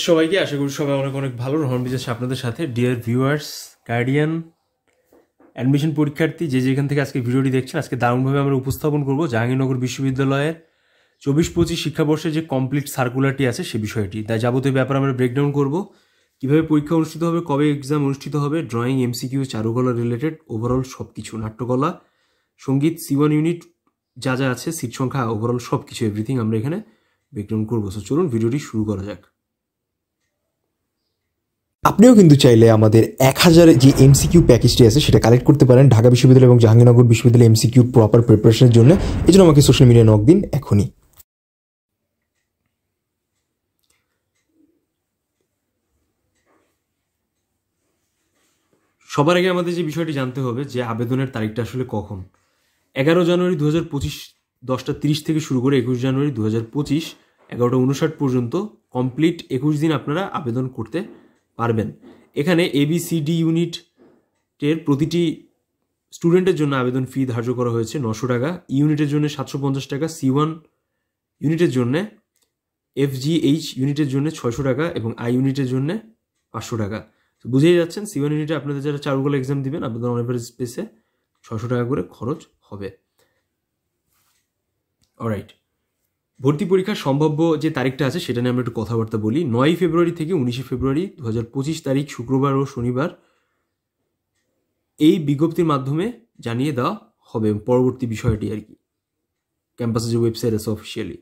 সবাইকে আশা করি সবাই অনেক অনেক ভালো। রহমান বিজাস আপনাদের সাথে। ডিয়ার ভিউয়ার্স, গার্ডিয়ান, অ্যাডমিশন পরীক্ষার্থী, যে যেখান থেকে আজকে ভিডিওটি দেখছেন, আজকে দারুণভাবে আমরা উপস্থাপন করব জাহাঙ্গীরনগর বিশ্ববিদ্যালয়ের 24-25 শিক্ষাবর্ষে যে কমপ্লিট সার্কুলারটি আছে সে বিষয়টি। তাই যাবতীয় ব্যাপার আমরা ব্রেকডাউন করব, কীভাবে পরীক্ষা অনুষ্ঠিত হবে, কবে এক্সাম অনুষ্ঠিত হবে, ড্রয়িং, এমসিকিউ, চারুকলা রিলেটেড ওভারঅল সব কিছু, নাট্যকলা, সঙ্গীত, C1 ইউনিট যা যা আছে, সিট সংখ্যা, ওভারঅল সব কিছু এভরিথিং আমরা এখানে ব্রেকডাউন করবো। সো চলুন ভিডিওটি শুরু করা যাক। আপনিও কিন্তু চাইলে আমাদের 1000 যে এমসিকিউ প্যাকেজটি আছে সেটা কালেক্ট করতে পারেন ঢাকা বিশ্ববিদ্যালয় এবং জাহাঙ্গীরনগর বিশ্ববিদ্যালয় এমসিকিউ প্রপার প্রিপারেশনের জন্য। এই জন্য আমাকে সোশ্যাল মিডিয়ায় নক দিন এখনই। সবার আগে আমাদের যে বিষয়টি জানতে হবে যে আবেদনের তারিখটা আসলে কখন। 11 জানুয়ারি 2025 10:30 থেকে শুরু করে 21 জানুয়ারি 2025 11:59 পর্যন্ত কমপ্লিট 21 দিন আপনারা আবেদন করতে পারবেন। এখানে ABCD ইউনিটের প্রতিটি স্টুডেন্টের জন্য আবেদন ফি ধার্য করা হয়েছে 900 টাকা, ইউনিটের জন্য 750 টাকা, C1 ইউনিটের জন্য, FGH ইউনিটের জন্য 600 টাকা এবং I ইউনিটের জন্য 500 টাকা। তো বুঝেই যাচ্ছেন C1 ইউনিটে আপনাদের যারা চারুকলা এক্সাম দিবেন আপনাদের অন এভারেজ বেসে 600 টাকা করে খরচ হবে। অলরাইট, ভর্তি পরীক্ষার সম্ভাব্য যে তারিখটা আছে সেটা নিয়ে আমরা একটু কথাবার্তা বলি। 9 ফেব্রুয়ারি থেকে 19 ফেব্রুয়ারি 2025 তারিখ শুক্রবার ও শনিবার এই বিজ্ঞপ্তির মাধ্যমে জানিয়ে দেওয়া হবে পরবর্তী বিষয়টি আর কি। ক্যাম্পাসে যে ওয়েবসাইট আছে অফিসিয়ালি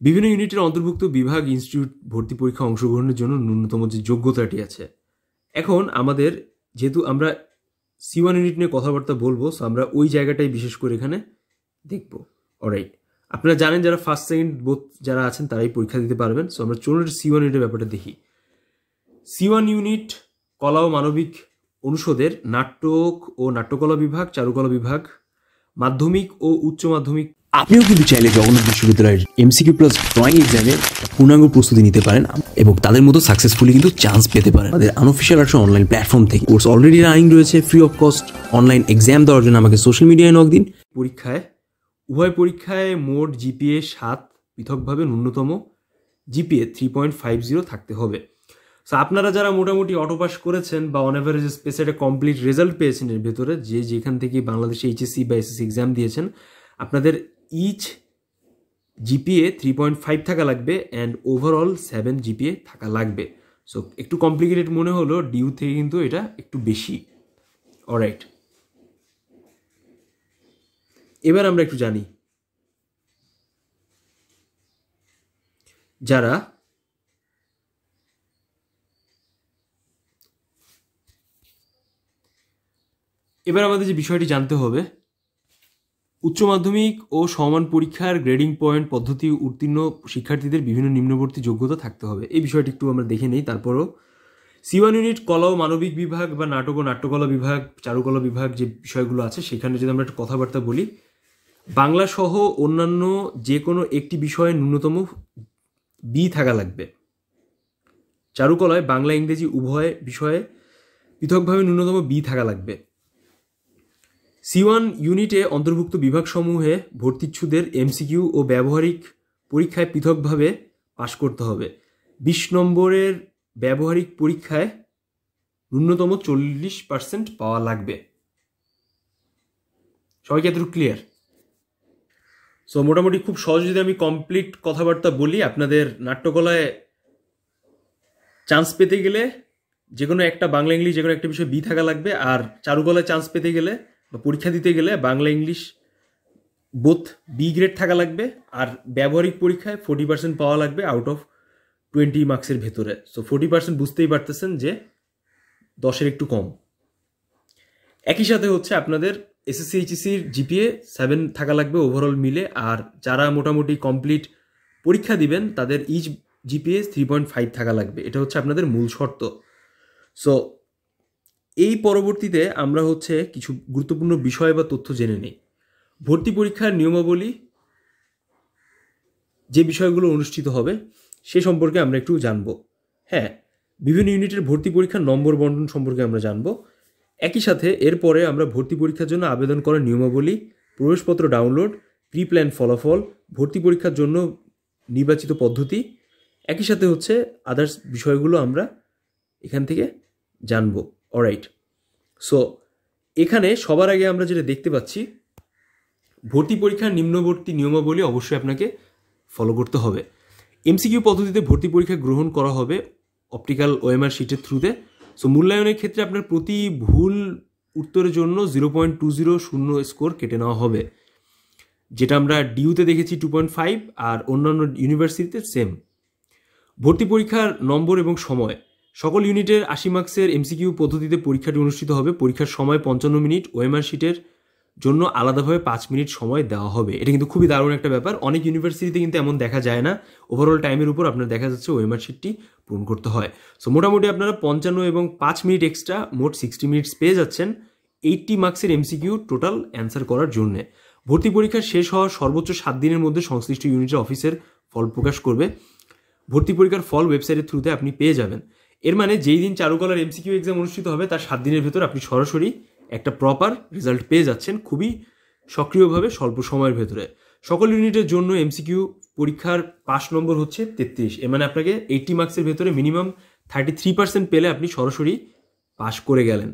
বিভিন্ন ইউনিটের অন্তর্ভুক্ত বিভাগ, ইনস্টিটিউট ভর্তি পরীক্ষা অংশগ্রহণের জন্য ন্যূনতম যে যোগ্যতাটি আছে। এখন আমাদের যেহেতু আমরা C1 ইউনিট নিয়ে কথাবার্তা বলবো, সো আমরা ওই জায়গাটাই বিশেষ করে এখানে দেখব। অলরাইট, আপনারা জানেন যারা ফার্স্ট সেকেন্ড বোথ যারা আছেন তারাই পরীক্ষা দিতে পারবেন। সো আমরা চলুন C1 ইউনিটের ব্যাপারটা দেখি। C1 ইউনিট কলা ও মানবিক অনুষদের নাটক ও নাট্যকলা বিভাগ, চারুকলা বিভাগ, মাধ্যমিক ও উচ্চ মাধ্যমিক। আপনিও কিন্তু চাইলে জগন্নাথ বিশ্ববিদ্যালয়ের এমসিকিউ প্লাস ড্রয়িং এক্সামে পূর্ণাঙ্গ প্রস্তুতি নিতে পারেন এবং তাদের মতো সাকসেসফুলি কিন্তু চান্স পেতে পারেন। তাদের আনঅফিশিয়াল একটা অনলাইন প্ল্যাটফর্ম থেকে কোর্স অলরেডি রানিং রয়েছে। Free of cost online exam দেওয়ার জন্য আমাকে সোশ্যাল মিডিয়ায় নক দিন। উভয় পরীক্ষায় মোট GPA 7, পৃথকভাবে ন্যূনতম GPA 3.50 থাকতে হবে। সো আপনারা যারা মোটামুটি অটো পাস করেছেন বা অন অ্যাভারেজ স্পেসে একটা কমপ্লিট রেজাল্ট পেয়েছেন এর ভেতরে, যে যেখান থেকে বাংলাদেশে HSC বা SSC এক্সাম দিয়েছেন, আপনাদের ইচ GPA 3.5 থাকা লাগবে অ্যান্ড ওভারঅল 7 GPA থাকা লাগবে। সো একটু কমপ্লিকেটেড মনে হলো ডিউ থেকে, কিন্তু এটা একটু বেশি। অলরাইট, এবার আমরা একটু জানি যারা এবার আমাদের যে বিষয়টি জানতে হবে, উচ্চ মাধ্যমিক ও সমান পরীক্ষার গ্রেডিং পয়েন্ট পদ্ধতি উত্তীর্ণ শিক্ষার্থীদের বিভিন্ন নিম্নবর্তী যোগ্যতা থাকতে হবে। এই বিষয়টি একটু আমরা দেখে নেই। তারপরও C1 ইউনিট কলা ও মানবিক বিভাগ বা নাটক ও নাট্যকলা বিভাগ, চারুকলা বিভাগ যে বিষয়গুলো আছে সেখানে যদি আমরা একটু কথাবার্তা বলি, বাংলা সহ অন্যান্য যে কোনো একটি বিষয়ে ন্যূনতম B থাকা লাগবে। চারুকলায় বাংলা ইংরেজি উভয় বিষয়ে পৃথকভাবে ন্যূনতম B থাকা লাগবে। C1 ইউনিটে অন্তর্ভুক্ত বিভাগসমূহে ভর্তিচ্ছুদের MCQ ও ব্যবহারিক পরীক্ষায় পৃথকভাবে পাশ করতে হবে। 20 নম্বরের ব্যবহারিক পরীক্ষায় ন্যূনতম 40% পাওয়া লাগবে। সবাইকে এতটুকু ক্লিয়ার? সো মোটামুটি খুব সহজ যদি আমি কমপ্লিট কথাবার্তা বলি, আপনাদের নাট্যকলায় চান্স পেতে গেলে যে কোনো একটা বাংলা ইংলিশ যে কোনো একটা বিষয় B থাকা লাগবে, আর চারুকলায় চান্স পেতে গেলে বা পরীক্ষা দিতে গেলে Bangla English both B grade থাকা লাগবে, আর ব্যবহারিক পরীক্ষায় 40% পাওয়া লাগবে আউট অফ 20 মার্কসের ভেতরে। সো 40% বুঝতেই পারতেছেন যে 10-এর একটু কম। একই সাথে হচ্ছে আপনাদের SSC HSCর GPA 7 থাকা লাগবে ওভারঅল মিলে, আর যারা মোটামুটি কমপ্লিট পরীক্ষা দিবেন তাদের ইচ GPA 3.5 থাকা লাগবে। এটা হচ্ছে আপনাদের মূল শর্ত। সো এই পরবর্তীতে আমরা হচ্ছে কিছু গুরুত্বপূর্ণ বিষয় বা তথ্য জেনে নিই। ভর্তি পরীক্ষার নিয়মাবলী, যে বিষয়গুলো অনুষ্ঠিত হবে সে সম্পর্কে আমরা একটু জানবো। হ্যাঁ, বিভিন্ন ইউনিটের ভর্তি পরীক্ষার নম্বর বন্টন সম্পর্কে আমরা জানবো। একই সাথে এরপরে আমরা ভর্তি পরীক্ষার জন্য আবেদন করার নিয়মাবলী, প্রবেশপত্র ডাউনলোড, প্রি প্ল্যান ফলাফল, ভর্তি পরীক্ষার জন্য নির্বাচিত পদ্ধতি একই সাথে হচ্ছে আদার্স বিষয়গুলো আমরা এখান থেকে জানবো। অলরাইট, সো এখানে সবার আগে আমরা যেটা দেখতে পাচ্ছি, ভর্তি পরীক্ষার নিম্নবর্তী নিয়মাবলী অবশ্যই আপনাকে ফলো করতে হবে। এমসিকিউ পদ্ধতিতে ভর্তি পরীক্ষা গ্রহণ করা হবে অপটিক্যাল ওএমআর শিটের থ্রুতে। সো মূল্যায়নের ক্ষেত্রে আপনার প্রতি ভুল উত্তরের জন্য 0.20 স্কোর কেটে নেওয়া হবে, যেটা আমরা ডিউতে দেখেছি 2.5, আর অন্যান্য ইউনিভার্সিটিতে সেম। ভর্তি পরীক্ষার নম্বর এবং সময়, সকল ইউনিটের 80 মার্কসের এমসিকিউ পদ্ধতিতে পরীক্ষাটি অনুষ্ঠিত হবে। পরীক্ষার সময় 55 মিনিট, ওএমআর শিটের জন্য আলাদাভাবে 5 মিনিট সময় দেওয়া হবে। এটা কিন্তু খুবই দারুণ একটা ব্যাপার, অনেক ইউনিভার্সিটিতে কিন্তু এমন দেখা যায় না। ওভারঅল টাইমের উপর আপনার দেখা যাচ্ছে ওএমআর শিটটি পূরণ করতে হয়। সো মোটামুটি আপনারা 55 এবং 5 মিনিট এক্সট্রা, মোট 60 মিনিটস পেয়ে যাচ্ছেন 80 মার্কসের এমসিকিউ টোটাল অ্যান্সার করার জন্যে। ভর্তি পরীক্ষা শেষ হওয়ার সর্বোচ্চ 7 দিনের মধ্যে সংশ্লিষ্ট ইউনিটের অফিসের ফল প্রকাশ করবে। ভর্তি পরীক্ষার ফল ওয়েবসাইটের থ্রুতে আপনি পেয়ে যাবেন। এর মানে যেই দিন চারুকলার এমসিকিউ এক্সাম অনুষ্ঠিত হবে তার 7 দিনের ভেতর আপনি সরাসরি একটা প্রপার রেজাল্ট পেয়ে যাচ্ছেন খুবই সক্রিয়ভাবে স্বল্প সময়ের ভেতরে। সকল ইউনিটের জন্য এমসিকিউ পরীক্ষার পাস নম্বর হচ্ছে 33। এর মানে আপনাকে 80 মার্কসের ভেতরে মিনিমাম 33% পেলে আপনি সরাসরি পাস করে গেলেন।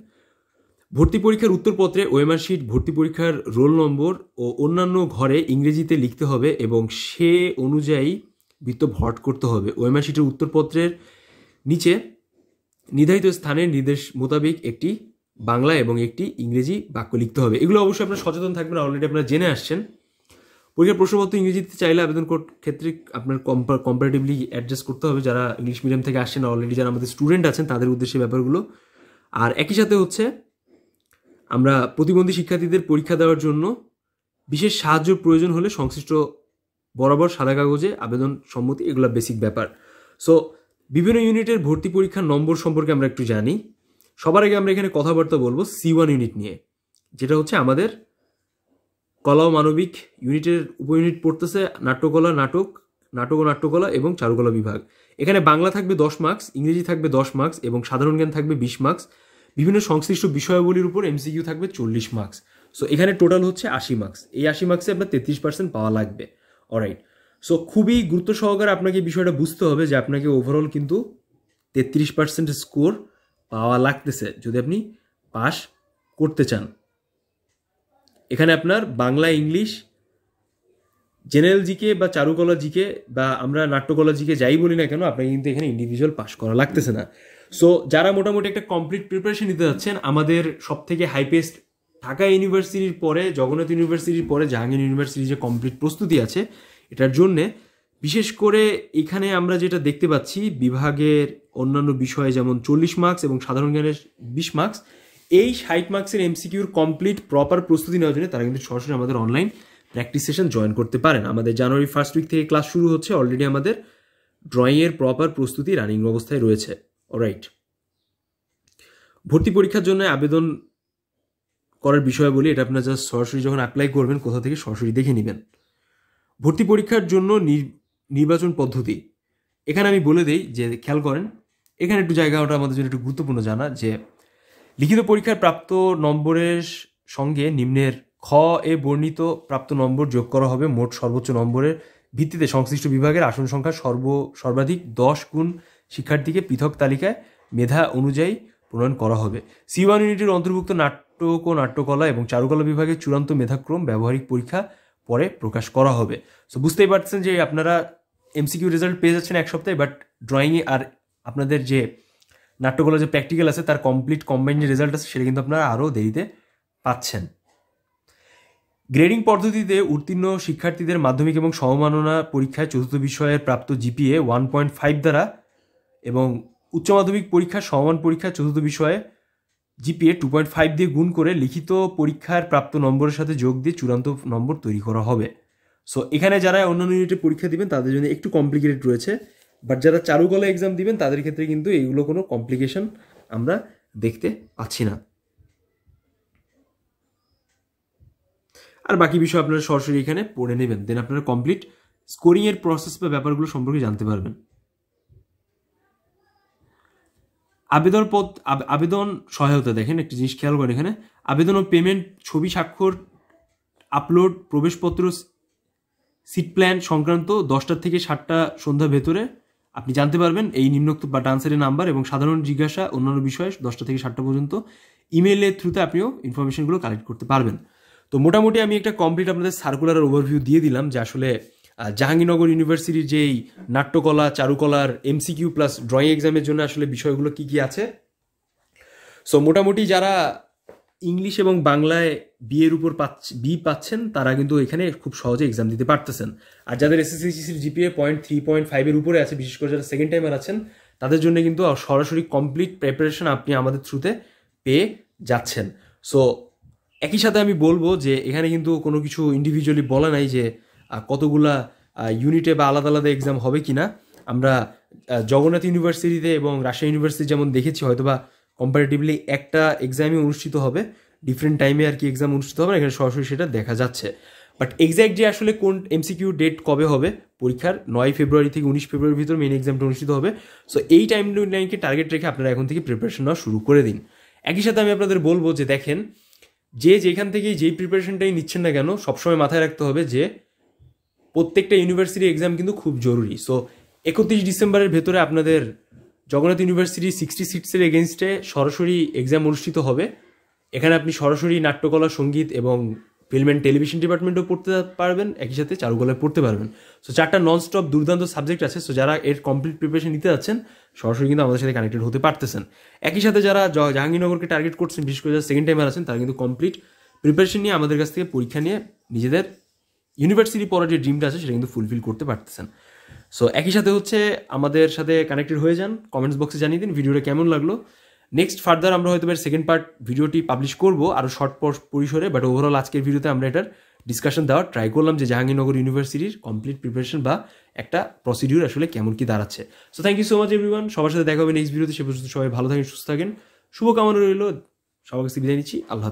ভর্তি পরীক্ষার উত্তরপত্রে ওএমআর শিট, ভর্তি পরীক্ষার রোল নম্বর ও অন্যান্য ঘরে ইংরেজিতে লিখতে হবে এবং সে অনুযায়ী বৃত্ত ভরাট করতে হবে। ওএমআর শিটের উত্তরপত্রের নিচে নির্ধারিত স্থানের নির্দেশ মোতাবেক একটি বাংলা এবং একটি ইংরেজি বাক্য লিখতে হবে। এগুলো অবশ্যই আপনারা সচেতন থাকবেন, অলরেডি আপনারা জেনে আসছেন। পরীক্ষার প্রশ্নপত্র ইংরেজিতে চাইলে আবেদন ক্ষেত্রে আপনার কম্পারেটিভলি অ্যাডজাস্ট করতে হবে। যারা ইংলিশ মিডিয়াম থেকে আসছেন অলরেডি, যারা আমাদের স্টুডেন্ট আছেন তাদের উদ্দেশ্যে ব্যাপারগুলো। আর একই সাথে হচ্ছে আমরা প্রতিবন্ধী শিক্ষার্থীদের পরীক্ষা দেওয়ার জন্য বিশেষ সাহায্য প্রয়োজন হলে সংশ্লিষ্ট বরাবর সাদা কাগজে আবেদন সম্মতি, এগুলো বেসিক ব্যাপার। সো বিভিন্ন ইউনিটের ভর্তি পরীক্ষার নম্বর সম্পর্কে আমরা একটু জানি। সবার আগে আমরা এখানে কথাবার্তা বলবো C1 ইউনিট নিয়ে, যেটা হচ্ছে আমাদের কলা ও মানবিক ইউনিটের উপ ইউনিট পড়তেছে নাট্যকলা, নাটক ও নাট্যকলা এবং চারুকলা বিভাগ। এখানে বাংলা থাকবে 10 মার্কস, ইংরেজি থাকবে 10 মার্কস এবং সাধারণ জ্ঞান থাকবে 20 মার্কস। বিভিন্ন সংশ্লিষ্ট বিষয়াবলীর উপর এমসিকিউ থাকবে 40 মার্কস। সো এখানে টোটাল হচ্ছে 80 মার্কস। এই 80 মার্কসে আপনার 33% পাওয়া লাগবে। অলরাইট, সো খুবই গুরুত্ব সহকারে আপনাকে এই বিষয়টা বুঝতে হবে যে আপনাকে ওভারঅল কিন্তু 33% স্কোর পাওয়া লাগতেছে যদি আপনি পাস করতে চান। এখানে আপনার বাংলা, ইংলিশ, জেনারেল জিকে বা চারুকলা জিকে বা আমরা নাট্যকলা জিকে যাই বলি না কেন, আপনাকে কিন্তু এখানে ইন্ডিভিজুয়াল পাস করা লাগতেছে না। সো যারা মোটামুটি একটা কমপ্লিট প্রিপারেশন নিতে যাচ্ছেন, আমাদের সব থেকে হাইপেস্ট ঢাকা ইউনিভার্সিটির পরে, জগন্নাথ ইউনিভার্সিটির পরে জাহাঙ্গীর ইউনিভার্সিটির যে কমপ্লিট প্রস্তুতি আছে, এটার জন্যে বিশেষ করে এখানে আমরা যেটা দেখতে পাচ্ছি বিভাগের অন্যান্য বিষয়ে যেমন 40 মার্কস এবং সাধারণ জ্ঞানের 20 মার্কস, এই 60 মার্কসের এমসিকিউর কমপ্লিট প্রপার প্রস্তুতি নেওয়ার জন্য তারা কিন্তু সরাসরি আমাদের অনলাইন প্র্যাকটিস সেশন জয়েন করতে পারেন। আমাদের জানুয়ারি 1st উইক থেকে ক্লাস শুরু হচ্ছে। অলরেডি আমাদের ড্রয়িংয়ের প্রপার প্রস্তুতি রানিং অবস্থায় রয়েছে। অলরাইট, ভর্তি পরীক্ষার জন্য আবেদন করার বিষয় বলি, এটা আপনার জাস্ট সরাসরি যখন অ্যাপ্লাই করবেন কোথা থেকে সরাসরি দেখে নেবেন। ভর্তি পরীক্ষার জন্য নির্বাচন পদ্ধতি, এখানে আমি বলে দেই যে খেয়াল করেন, এখানে একটু জায়গাটা আমাদের জন্য একটু গুরুত্বপূর্ণ জানা যে লিখিত পরীক্ষার প্রাপ্ত নম্বরের সঙ্গে নিম্নের খ এ বর্ণিত প্রাপ্ত নম্বর যোগ করা হবে। মোট সর্বোচ্চ নম্বরের ভিত্তিতে সংশ্লিষ্ট বিভাগের আসন সংখ্যা সর্বাধিক 10 গুণ শিক্ষার্থীকে পৃথক তালিকায় মেধা অনুযায়ী প্রণয়ন করা হবে। C1 ইউনিটের অন্তর্ভুক্ত নাটক ও নাট্যকলা এবং চারুকলা বিভাগের চূড়ান্ত মেধাক্রম ব্যবহারিক পরীক্ষা পরে প্রকাশ করা হবে। সো বুঝতেই পারছেন যে আপনারা এমসিকিউ রেজাল্ট পেয়ে যাচ্ছেন এক সপ্তাহে, বাট ড্রয়িংয়ে আর আপনাদের যে নাট্যকলা যে প্র্যাকটিক্যাল আছে তার কমপ্লিট কম্বাইন্ড যে রেজাল্ট আছে সেটা কিন্তু আপনারা আরও দেরিতে পাচ্ছেন। গ্রেডিং পদ্ধতিতে উত্তীর্ণ শিক্ষার্থীদের মাধ্যমিক এবং সমমাননা পরীক্ষায় চতুর্থ বিষয়ের প্রাপ্ত জিপিএ 1.5 দ্বারা এবং উচ্চ মাধ্যমিক পরীক্ষার সমমান পরীক্ষার চতুর্থ বিষয়ে জিপিএ 2.5 দিয়ে গুণ করে লিখিত পরীক্ষার প্রাপ্ত নম্বরের সাথে যোগ দিয়ে চূড়ান্ত নম্বর তৈরি করা হবে। সো এখানে যারা অন্যান্য ইউনিটে পরীক্ষা দিবেন তাদের জন্য একটু কমপ্লিকেটেড রয়েছে, বাট যারা চারুকলা এক্সাম দিবেন তাদের ক্ষেত্রে কিন্তু এইগুলো কোনো কমপ্লিকেশন আমরা দেখতে পাচ্ছি না। আর বাকি বিষয় আপনারা সরাসরি এখানে পড়ে নেবেন, দেন আপনারা কমপ্লিট স্কোরিংয়ের প্রসেস বা ব্যাপারগুলো সম্পর্কে জানতে পারবেন। আবেদন সহায়তা, দেখেন একটা জিনিস খেয়াল করেন, এখানে আবেদন ও পেমেন্ট, ছবি, স্বাক্ষর, আপলোড, প্রবেশপত্র, সিট প্ল্যান সংক্রান্ত 10টা থেকে 7টা সন্ধ্যা ভেতরে আপনি জানতে পারবেন এই নিম্নোক্ত বা আনসারের নাম্বার এবং সাধারণ জিজ্ঞাসা অন্যান্য বিষয়ে 10টা থেকে 7টা পর্যন্ত ইমেইলের থ্রুতে আপনিও ইনফরমেশনগুলো কালেক্ট করতে পারবেন। তো মোটামুটি আমি একটা কমপ্লিট আপনাদের সার্কুলার ওভারভিউ দিয়ে দিলাম যে আসলে জাহাঙ্গীরনগর ইউনিভার্সিটির যেই নাট্যকলা, চারুকলার এমসিকিউ প্লাস ড্রয়িং এক্সামের জন্য আসলে বিষয়গুলো কি কি আছে। সো মোটামুটি যারা ইংলিশ এবং বাংলায় বিয়ের উপর বি পাচ্ছেন তারা কিন্তু এখানে খুব সহজে এক্সাম দিতে পারতেছেন। আর যাদের এসএসসির জিপিএ 3.5-এর উপরে আছে, বিশেষ করে যারা সেকেন্ড টাইমার আছেন, তাদের জন্য কিন্তু সরাসরি কমপ্লিট প্রিপারেশন আপনি আমাদের থ্রুতে পেয়ে যাচ্ছেন। সো একই সাথে আমি বলবো যে এখানে কিন্তু কোনো কিছু ইন্ডিভিজুয়ালি বলা নাই যে কতগুলা ইউনিটে বা আলাদা আলাদা এক্সাম হবে কিনা। আমরা জগন্নাথ ইউনিভার্সিটিতে এবং রাজশাহী ইউনিভার্সিটি যেমন দেখেছি, হয়তো বা কম্পারেটিভলি একটা এক্সামই অনুষ্ঠিত হবে, ডিফারেন্ট টাইমে আর কি এক্সাম অনুষ্ঠিত হবে, এখানে সরাসরি সেটা দেখা যাচ্ছে। বাট এক্স্যাক্ট যে আসলে কোন এমসিকিউ ডেট কবে হবে পরীক্ষার, 9 ফেব্রুয়ারি থেকে 19 ফেব্রুয়ারির ভিতর মেইন এক্সামটা অনুষ্ঠিত হবে। সো এই টাইম লাইনকে টার্গেট রেখে আপনারা এখন থেকে প্রিপারেশন নেওয়া শুরু করে দিন। একই সাথে আমি আপনাদের বলবো যে দেখেন, যেখান থেকেই যেই প্রিপারেশনটাই নিচ্ছেন না কেন, সবসময় মাথায় রাখতে হবে যে প্রত্যেকটা ইউনিভার্সিটি এক্সাম কিন্তু খুব জরুরি। সো 31 ডিসেম্বরের ভেতরে আপনাদের জগন্নাথ ইউনিভার্সিটি 60 সিটসের এগেনস্টে সরাসরি এক্সাম অনুষ্ঠিত হবে। এখানে আপনি সরাসরি নাট্যকলা, সঙ্গীত এবং ফিল্ম অ্যান্ড টেলিভিশন ডিপার্টমেন্টও পড়তে পারবেন, একই সাথে চারুকলায় পড়তে পারবেন। সো 4টা নন স্টপ দুর্দান্ত সাবজেক্ট আছে। সো যারা এর কমপ্লিট প্রিপারেশন নিতে যাচ্ছেন সরাসরি কিন্তু আমাদের সাথে কানেক্টেড হতে পারতেছেন। একই সাথে যারা জাহাঙ্গীরনগরকে টার্গেট করছেন, বিশেষ করে যারা সেকেন্ড টাইমার আছেন, তারা কিন্তু কমপ্লিট প্রিপারেশন নিয়ে আমাদের কাছ থেকে পরীক্ষা নিয়ে নিজেদের ইউনিভার্সিটি পড়ার যে ড্রিমটা আছে সেটা কিন্তু ফুলফিল করতে পারতেছেন। সো একই সাথে হচ্ছে আমাদের সাথে কানেক্টেড হয়ে যান, কমেন্টস বক্সে জানিয়ে দিন ভিডিওটা কেমন লাগলো। নেক্সট ফার্দার আমরা হয়তো সেকেন্ড পার্ট ভিডিওটি পাবলিশ করবো আরও শর্ট পরিসরে, বাট ওভারঅল আজকের ভিডিওতে আমরা এটার ডিসকাশন দেওয়ার ট্রাই করলাম যে জাহাঙ্গীরনগর ইউনিভার্সিটির কমপ্লিট প্রিপারেশন বা একটা প্রসিডিউর আসলে কেমন কি দাঁড়াচ্ছে। So thank you so much everyone, সবার সাথে দেখা হবে নেক্সট ভিডিওতে। সে পর্যন্ত সবাই ভালো থাকেন, সুস্থ থাকেন, শুভকামনা রইল, সবার কাছে বিদায় নিচ্ছি, আল্লাহ।